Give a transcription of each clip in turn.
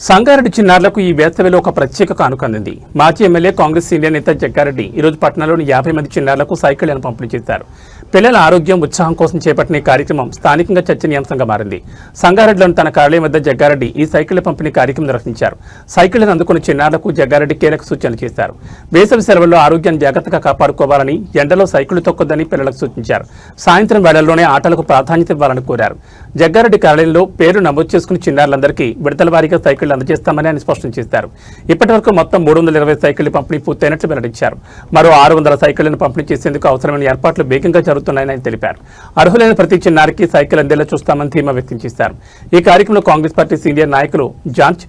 సంగారెడ్డి చిన్నారులకు ఈ వేసవిలో ఒక ప్రత్యేక కానుక అందింది. మాజీ ఎమ్మెల్యే కాంగ్రెస్ సీనియర్ నేత జగ్గారెడ్డి ఈరోజు పట్టణంలోని 50 మంది చిన్నారులకు సైకిళ్లను పంపిణీ చేశారు. పిల్లల ఆరోగ్యం ఉత్సాహం కోసం చేపట్టిన కార్యక్రమం స్థానికంగా చర్చనీయాంశంగా మారింది. సంగారెడ్డిలోని తన కార్యాలయం వద్ద జగ్గారెడ్డి ఈ సైకిళ్ల పంపిణీ కార్యక్రమం నిర్వహించారు. సైకిళ్లను అందుకున్న చిన్నారులకు జగ్గారెడ్డి కీలక సూచనలు చేశారు. వేసవి సెలవుల్లో ఆరోగ్యాన్ని జాగ్రత్తగా కాపాడుకోవాలని, ఎండలో సైకిళ్లు తొక్కొద్దని పిల్లలకు సూచించారు. సాయంత్రం వేళల్లోనే ఆటలకు ప్రాధాన్యత ఇవ్వాలని కోరారు. జగ్గారెడ్డి కార్యాలయంలో పేరు నమోదు చేసుకున్న చిన్నారులందరికీ విడతల వారీగా సైకిళ్లు అందజేస్తామని ఆయన స్పష్టం చేశారు. ఇప్పటివరకు మొత్తం 320 సైకిళ్ల పంపిణీ పూర్తయినట్లు వెల్లడించారు. మరో 600 సైకిళ్లను పంపిణీ చేసేందుకు అవసరమైన ఏర్పాట్లు వేగంగా జరుగుతున్నాయని ఆయన తెలిపారు. అర్హులైన ప్రతి చిన్నారికి సైకిల్ అందేలా చూస్తామని ధీమా వ్యక్తం చేశారు. ఈ కార్యక్రమంలో కాంగ్రెస్ పార్టీ సీనియర్ నాయకులు జార్జ్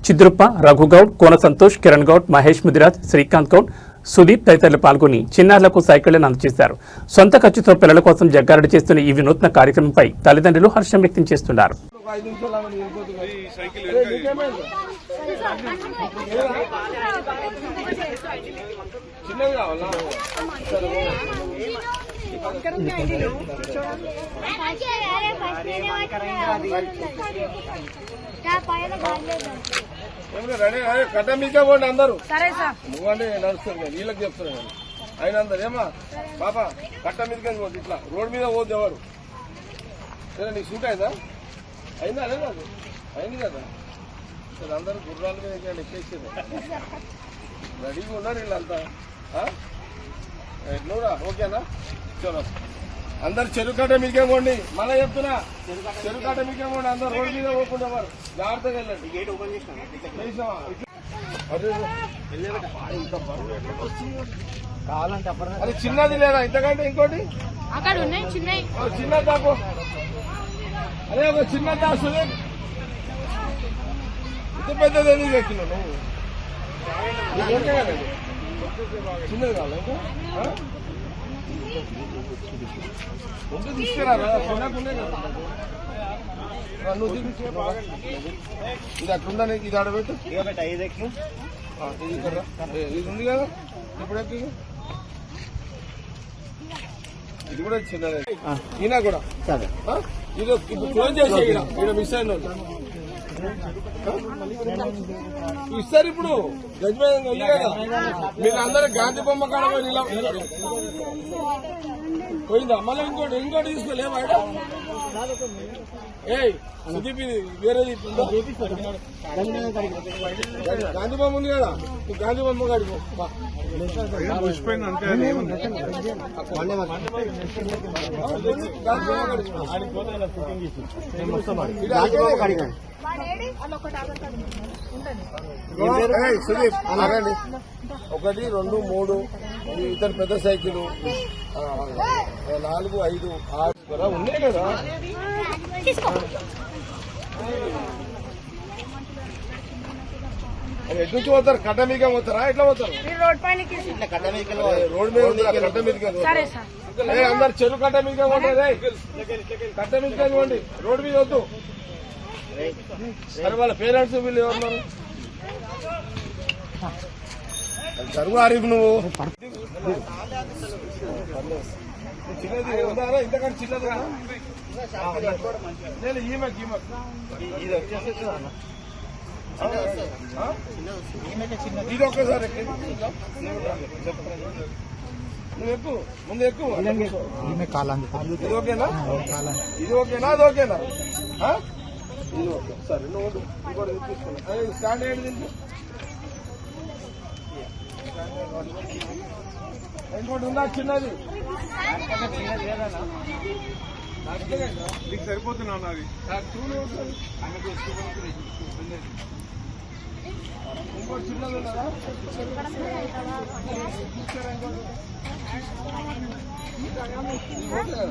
చిద్రుప్ప, రఘుగౌడ్, కోన సంతోష్, కిరణ్ గౌడ్, మహేష్ ముదిరాజ్, శ్రీకాంత్ గౌడ్, సుదీప్ తదితరులు పాల్గొని చిన్నారులకు సైకిళ్లను అందజేశారు. సొంత ఖర్చుతో పిల్లల కోసం జగ్గారెడ్డి చేస్తున్న ఈ వినూత్న కార్యక్రమంపై తల్లిదండ్రులు హర్షం వ్యక్తం చేస్తున్నారు. కట్ట మీకే పోండి అందరూ. నువ్వండి నడుస్తుంది వీళ్ళకి చెప్తున్నాను ఆయన అందరు ఏమా పాపా కట్ట మీదకి పోద్ది, ఇట్లా రోడ్ మీద పోద్ది ఎవరు. సరే నీకు సూట్ అయిందా? అయిందా? అదే కాదు అయింది కదా. సరే అందరూ గుర్రాల మీద ఎక్కేసేది రెడీగా ఉన్నారు వీళ్ళంతా. నువ్వురా ఓకేనా? చలో అందరు చెరువు కట్ట మీకే పోండి. మళ్ళీ చెప్తున్నా చెరువు కట్ట మీకే పోండి. అందరు రోడ్డు మీద పోకుండా వారు జాగ్రత్తగా వెళ్ళండి. గేట్ ఓపెన్ చేసినా అది చిన్నది లేదా ఇంతకంటే ఇంకోటి చిన్న తాపు. అదే ఒక చిన్న తాసు ఇంత పెద్దది ఎందుకు ఎక్కినా నువ్వు? ఓకే కదండి, చిన్నది కావాలి ఇంకా ముందు తీసుకురారా కొనకుండే కదా. నువ్వు ఇది అట్లుందా? ఇది ఆడబెట్టు, ఇది ఇక్కడ ఇది ఉంది కదా. ఇప్పుడు ఎక్కి ఇది కూడా చిన్నది. ఈయన కూడా ఇది ఇప్పుడు క్లోజ్ చేసే ఇక్కడ మిస్ అయిన ఇస్తారు. ఇప్పుడు గజమేదంగా ఉంది కదా. మీరు అందరూ గాంధీ బొమ్మ కాడ పోయిందా? మళ్ళీ ఇంకోటి తీసుకోలేమా? ఏయ్ సుదీప్ ఇది వేరేది గాంధీ బొమ్మ ఉంది కదా. గాంధీ బొమ్మ కాడికి సుదీప్ అలాగండి. 1, 2, 3 ఇతను పెద్ద సైకిల్ 4, 5, 6 ఉన్నాయి కదా. ఎటు నుంచి పోతారు? కట్ట మీకే పోతారా? ఎట్లా పోతారు? రోడ్ మీద కట్ట మీదకి అందరు చెరువు కట్ట మీదకే పోండి. కట్ట మీదకే పోండి, రోడ్ మీద వద్దు. సరే వాళ్ళ పేరెంట్స్ వీళ్ళు ఎవరున్నారు? చదువు ఆరిఫ్ నువ్వు చిన్నది ఉందారా? ఇంతకంటే చిన్నది నేను ఈమెకి ఇది ఒక్కసారి నువ్వు ఎక్కువ ముందు ఎక్కువ. ఇది ఓకేనా? ఇది ఓకేనా? అది ఓకేనా? ఇది ఓకే. సరే నువ్వు ఇంకోటి తీసుకున్నా. స్టాండ్ ఏంటి దీనికి? ఇంకోటి ఉందా చిన్నది? నీకు సరిపోతున్నా అది ఇంకోటి చిన్నది ఉన్నదా? ఓకే.